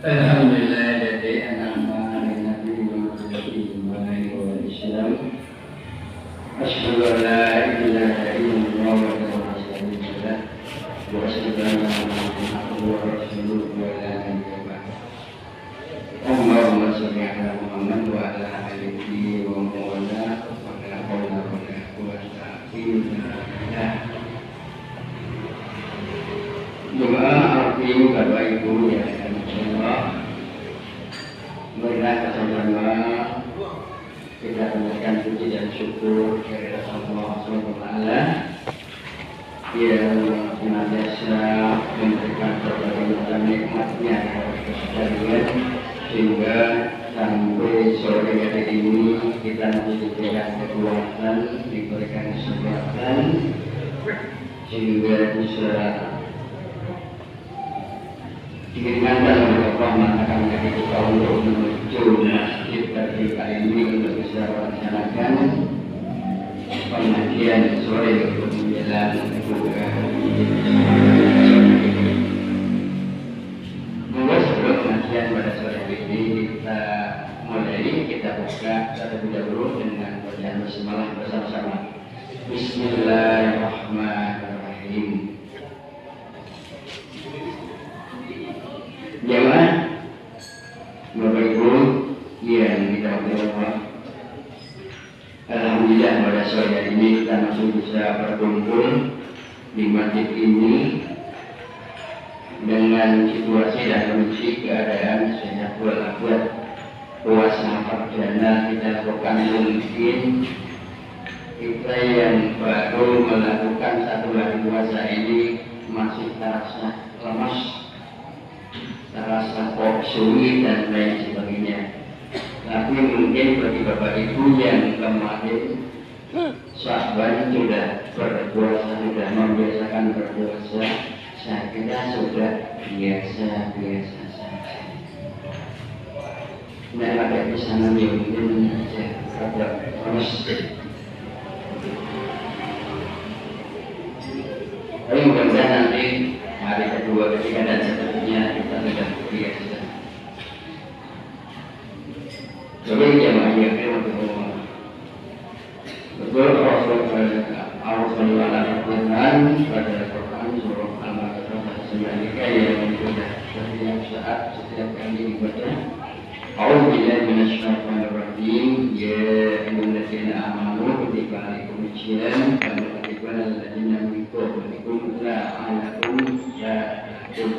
Alhamdulillah jadi an'ama Nabi wal Islam. Asyhadu an la ilaha illallah wa asyhadu anna Muhammadan rasulullah wa la nabiyya ba'da. Allahumma shalli ala Muhammad wa ala alihi wa mawala wa la hawla wa la quwwata illa billah. Jemaah arti Bapak Ibu ya Allah, marilah bersama-sama kita panjatkan puji dan syukur kepada Allah Subhanahu wa taala yang senantiasa memberikan berbagai macam nikmat-Nya kepada kita sekalian, sehingga sampai sore hari ini kita diberikan kekuatan, diberikan kesempatan sehingga bisa diingatkan oleh Allah mengatakan kepada kita untuk menuju masjid ketika ini untuk bisa melaksanakan pengajian sore untuk menjelang monggo sebelum pengajian pada sore ini kita mulai, kita buka terlebih dahulu dengan bacaan bersama-sama. Bismillahirrahmanirrahim. Jemaah Bapak Ibu yang dirahmati Allah, alhamdulillah pada sore hari ini kita masih bisa berkumpul di masjid ini dengan situasi dan kondisi keadaan sejak bulan puasa perdana kita lakukan. Mungkin kita yang baru melakukan satu hari puasa ini masih terasa lemas, terasa sulit dan lain sebagainya. Tapi mungkin bagi Bapak Ibu yang kemarin Sya'ban sudah berpuasa, sudah membiasakan berpuasa, saya kira sudah biasa-biasa saja. Nah, ada di sana mungkin saja ada terus. Tapi mudah-mudahan nanti hari kedua, ketiga dan seterusnya kita sudah biasa. Jadi jemaah yang dirahmati betul, Allah Quran pada Quran surah Al-Baqarah yang sudah setiap saat, setiap kali dibaca. A'udzubillahi minasyaitonir rajim. Ya ayyuhalladzina amanu kutiba alaikumus syiyam kama kutiba alal ladzina min qablikum la'allakum tattaqun.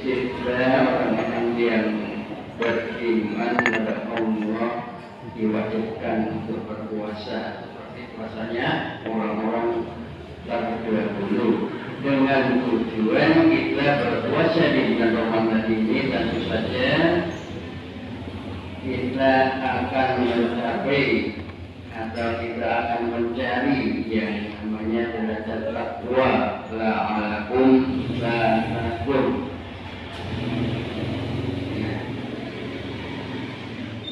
Kita orang-orang yang beriman kepada Allah diwajibkan untuk berpuasa seperti puasanya orang-orang terdahulu, dengan tujuan kita berpuasa di bulan Ramadan ini tentu saja kita akan mencapai atau kita akan mencari yang namanya derajat taqwa, la'alakum tattaqun.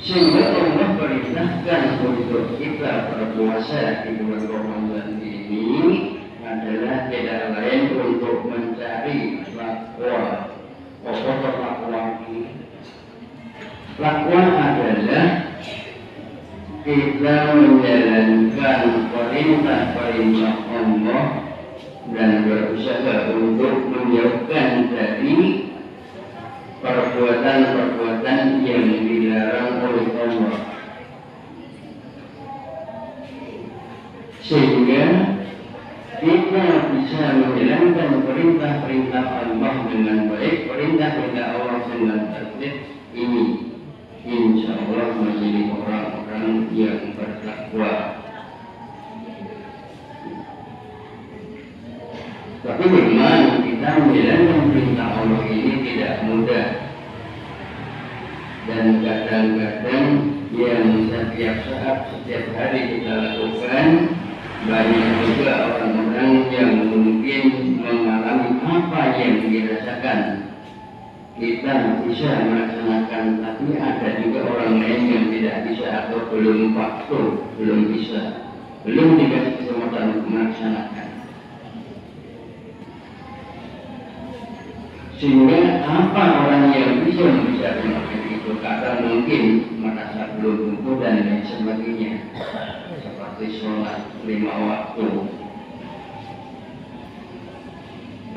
Sehingga Allah perintahkan untuk kita berpuasa di bulan Ramadan ini adalah tidak lain untuk mencari takwa. Apa takwa ini? Takwa adalah kita menjalankan perintah-perintah Allah dan berusaha untuk menjauhkan dari perbuatan-perbuatan yang dilarang oleh Allah, sehingga kita bisa menjalankan perintah-perintah Allah dengan baik, perintah-perintah Allah dengan tertib ini, insya Allah menjadi orang-orang yang bertakwa. Tapi memang kita menjalankan perintah Allah ini tidak mudah, dan kadang-kadang yang setiap saat, setiap hari kita lakukan, banyak juga orang-orang yang mungkin mengalami apa yang dirasakan kita bisa melaksanakan, tapi ada juga orang lain yang tidak bisa atau belum waktu, belum bisa, belum dikasih kesempatan untuk melaksanakan. Sehingga apa orang yang bisa melakukan itu? Kadang mungkin merasa belum mampu dan lain sebagainya, seperti sholat 5 waktu.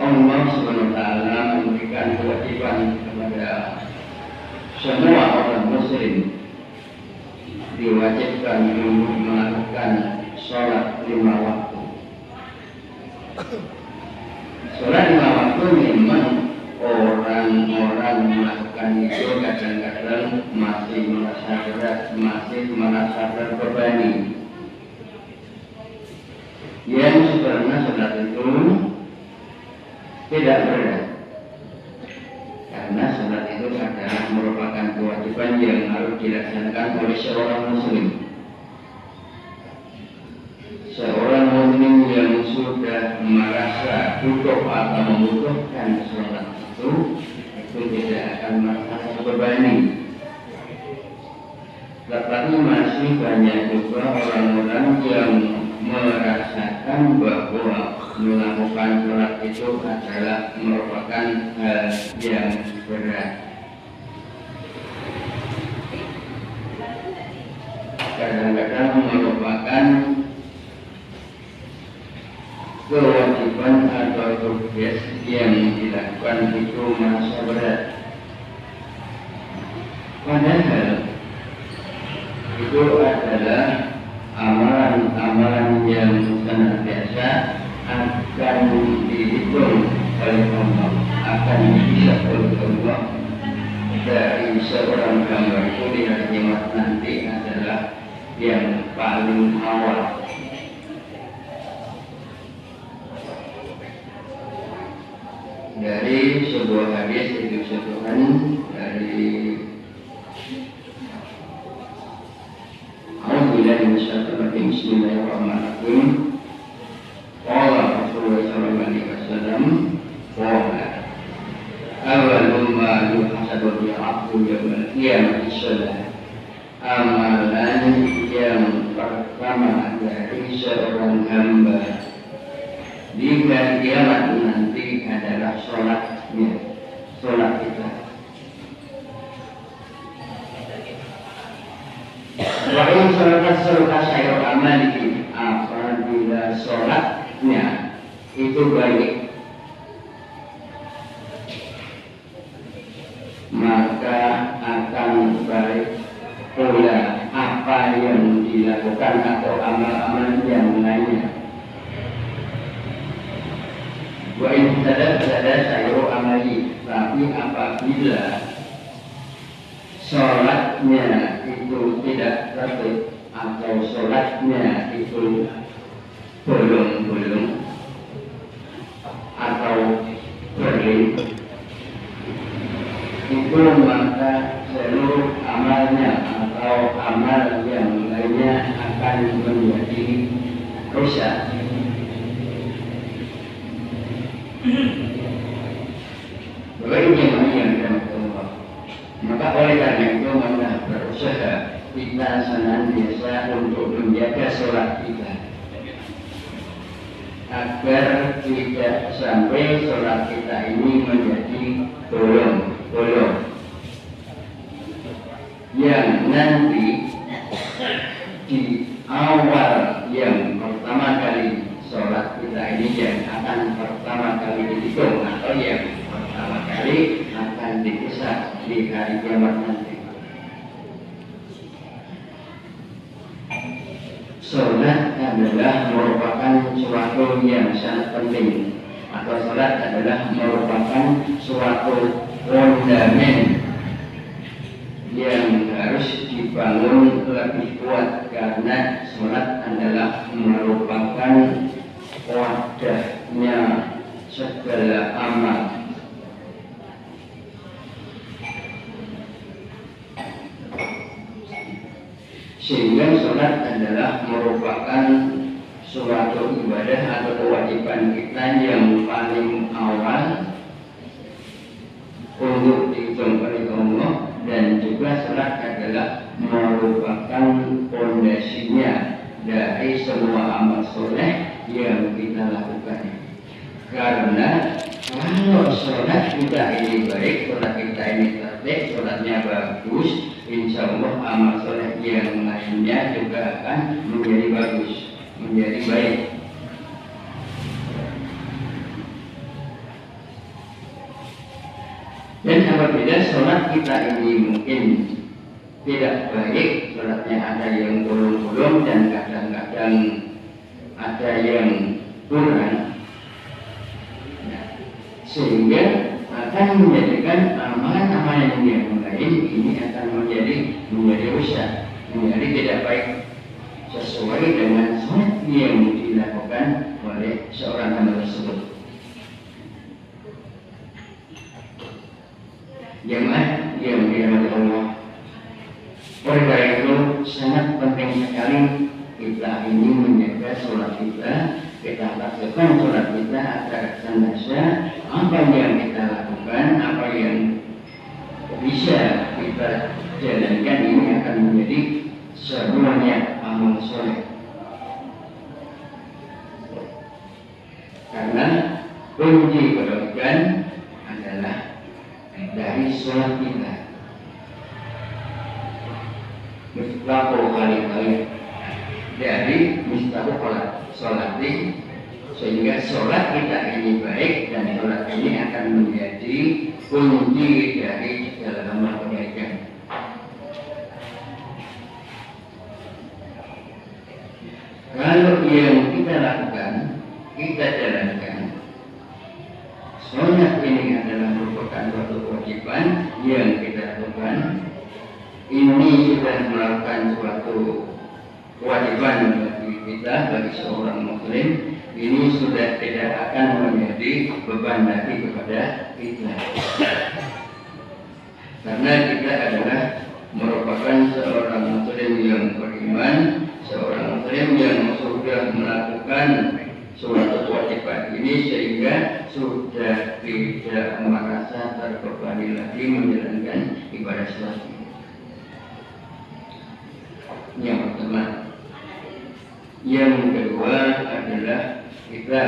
Allah Subhanahu wa Ta'ala memberikan kewajiban kepada semua orang Muslim, diwajibkan untuk melakukan sholat 5 waktu. Sholat 5 waktu memang orang-orang melakukan itu kadang-kadang masih merasa berat, masih merasa terbebani. Yang sebenarnya sholat itu tidak berat, karena sholat itu adalah merupakan kewajiban yang harus dilaksanakan oleh seorang Muslim. Seorang Muslim yang sudah merasa butuh atau membutuhkan sholat itu tidak akan merasa terbebani. Tetapi masih banyak juga orang-orang yang merasakan bahwa melakukan sholat itu adalah merupakan hal yang berat. Kadang-kadang merupakan kewajiban atau tugas yang dilakukan itu merasa berat. Padahal itu adalah amalan-amalan yang senantiasa akan dihitung oleh Allah, akan dihisab oleh Allah dari seorang hamba itu di hari kiamat nanti adalah yang paling awal. Dari sebuah hadis disebutkan dari Bismillahirrahmanirrahim. Qala Rasulullah sallallahu alaihi wasallam, qala awwalu ma yuhasabu bihi 'abdu yaumil qiyamati shalah. Amalan yang pertama dari seorang hamba di hari kiamat nanti adalah sholatnya, sholat kita. Wahai sholat sayur amali, apabila sholatnya itu baik, maka akan baik pula apa yang dilakukan atau amal-amal yang lainnya. Wa in ada sayur amali, tapi apabila sholatnya itu tidak tertib atau sholatnya itu bolong-bolong atau berlin, itu maka seluruh amalnya atau amal yang lainnya akan menjadi rusak. Bagaimana yang Allah? Maka oleh karena itu maka berusaha kita senantiasa untuk menjaga sholat kita agar tidak sampai sholat kita ini menjadi bolong-bolong yang nanti di awal yang pertama kali sholat kita ini yang akan pertama kali dihitung atau yang pertama kali akan dihisab di hari kiamat nanti. Sholat adalah merupakan suatu yang sangat penting, atau sholat adalah merupakan suatu fondamen yang harus dibangun lebih kuat, karena sholat adalah merupakan wadahnya segala amal. Sehingga sholat adalah merupakan suatu ibadah atau kewajiban kita yang paling awal untuk dihitung oleh Allah, dan juga sholat adalah merupakan fondasinya dari semua amal soleh yang kita lakukan. Karena kalau sholat kita ini baik, sholat kita ini tertib, sholatnya bagus, insya Allah amal soleh yang lainnya juga akan menjadi bagus, menjadi baik. Dan apabila sholat kita ini mungkin tidak baik, sholatnya ada yang bolong-bolong dan kadang-kadang ada yang kurang, sehingga akan menjadikan amalan-amalan yang lain ini akan menjadi rusak, menjadi tidak baik sesuai dengan sholat yang dilakukan oleh seorang hamba tersebut. Jemaah yang dirahmati Allah, oleh karena itu sangat penting sekali kita ini menjaga sholat kita lakukan sholat kita agar senantiasa apa yang kita lakukan, apa yang bisa kita jalankan ini akan menjadi semuanya amal soleh. Karena kunci kebaikan adalah dari sholat kita. Mustaqul kali-kali dari mustaqul sholat, sehingga sholat kita ini baik dan sholat ini akan menjadi kunci dari segala amal kebaikan. Kalau yang kita lakukan, kita jalankan, sholat ini adalah merupakan suatu kewajiban yang kita lakukan. Ini sudah melakukan suatu kewajiban bagi kita, bagi seorang muslim. Ini sudah tidak akan menjadi beban lagi kepada kita, karena kita adalah merupakan seorang muslim yang beriman, seorang muslim yang sudah melakukan suatu kewajiban ini, sehingga sudah tidak merasa terbebani lagi menjalankan ibadah sholat. Yang pertama. Yang kedua adalah kita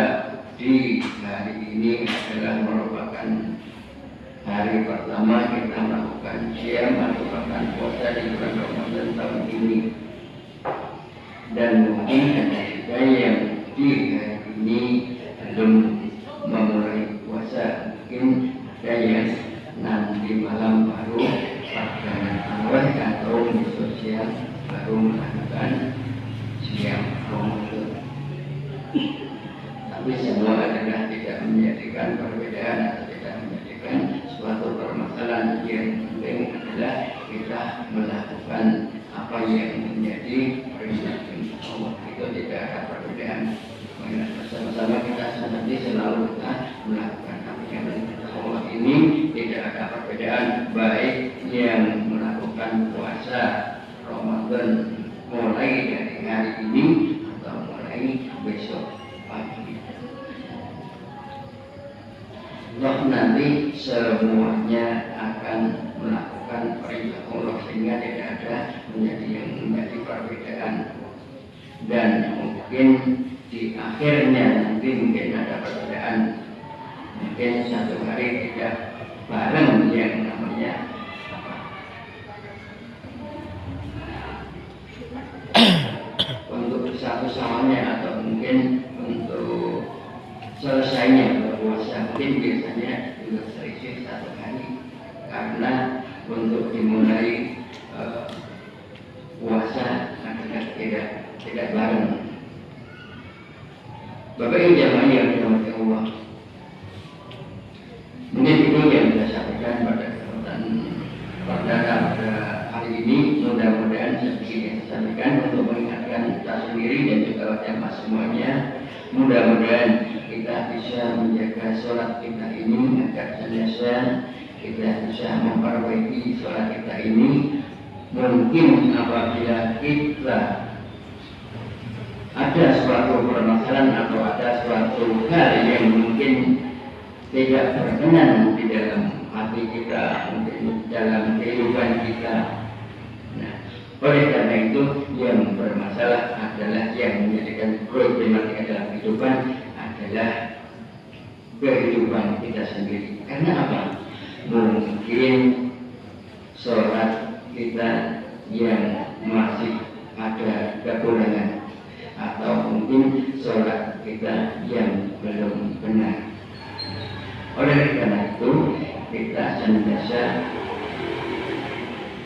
di hari ini adalah merupakan hari pertama kita melakukan siam atau bahkan puasa di bulan Ramadan tahun ini. Dan mungkin ada juga yang di hari ini belum memulai puasa, mungkin ada yang nanti malam baru pada awal atau di sosial baru melakukan siam Ramadan. Tapi semua adalah tidak menjadikan perbedaan atau tidak menjadikan suatu permasalahan. Yang penting adalah kita melakukan apa yang menjadi perintah Allah. Itu tidak ada perbedaan. Bersama-sama kita nanti selalu kita melakukan apa yang perintah Allah. Ini tidak ada perbedaan, baik yang melakukan puasa Ramadan mulai dari hari ini atau mulai besok pagi. Allah nanti semuanya akan melakukan perintah Allah, sehingga tidak ada menjadi perbedaan. Dan mungkin di akhirnya nanti mungkin ada perbedaan, mungkin satu hari tidak bareng yang namanya untuk satu samanya, atau mungkin untuk selesainya berpuasa mungkin biasanya juga selisih satu hari, karena untuk dimulai puasa adalah tidak bareng. Bapak Ibu jamaah yang dirahmati Allah, mungkin itu yang saya sampaikan pada kesempatan perdana pada hari ini. Mudah-mudahan sedikit yang saya sampaikan untuk mengingatkan kita sendiri dan juga jamaah semuanya. Mudah-mudahan kita bisa menjaga sholat kita ini agar senantiasa kita bisa memperbaiki sholat kita ini. Mungkin apabila kita ada suatu permasalahan atau ada suatu hal yang mungkin tidak berkenan di dalam hati kita, mungkin dalam kehidupan kita. Nah, oleh karena itu yang bermasalah adalah yang menjadikan problematika dalam kehidupan adalah kehidupan kita sendiri. Karena apa? Mungkin sholat kita yang masih ada kekurangan, atau mungkin sholat kita yang belum benar. Oleh karena itu, kita senantiasa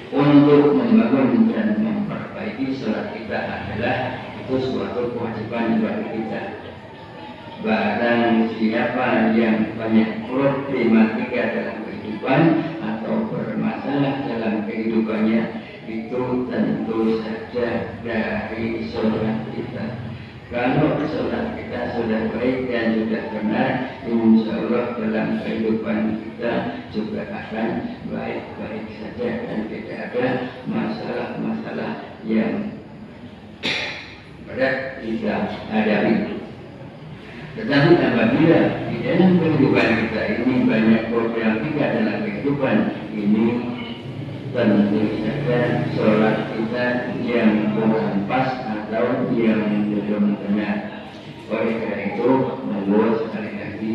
untuk membangun dan memperbaiki sholat kita adalah itu suatu kewajiban bagi kita. Barang siapa yang banyak problematika dalam kehidupan atau bermasalah dalam kehidupannya, itu tentu saja dari sholat kita. Kalau sholat kita sudah baik dan sudah benar, insya Allah dalam kehidupan kita juga akan baik-baik saja dan tidak ada masalah-masalah yang berat kita hadapi. Tetapi apabila di dalam kehidupan kita ini banyak problematika dalam kehidupan ini, tentu saja sholat kita yang kurang pas atau yang belum benar. Oleh karena itu, monggo sekali lagi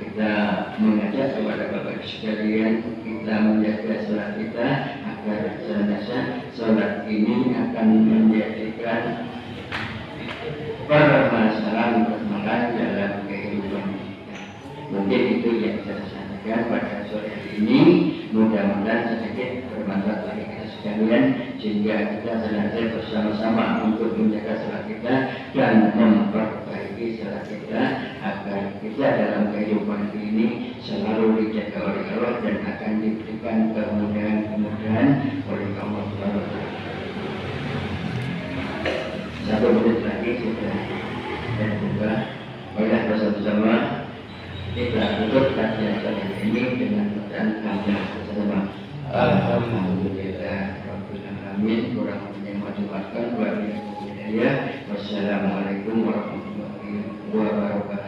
kita mengajak kepada Bapak sekalian, kita menjaga sholat kita agar senantiasa sholat ini akan menjadikan permasalahan dalam kehidupan kita. Mungkin itu yang saya sampaikan pada sore hari ini. Mudah-mudahan sedikit bermanfaat bagi kita sekalian, sehingga kita senantiasa bersama-sama untuk menjaga sholat kita dan memperbaiki sholat kita agar kita dalam kehidupan ini selalu dijaga oleh Allah dan akan diberikan kemudahan-kemudahan oleh Allah SWT. 1 menit lagi sudah dan buka. Oleh bersama-sama kita tutup kajian kali ini dengan bacaan hamdalah bersama. Alhamdulillah Rabbil Alamin. Kurang lebih yang dimaksudkan. Wassalamualaikum warahmatullahi wabarakatuh.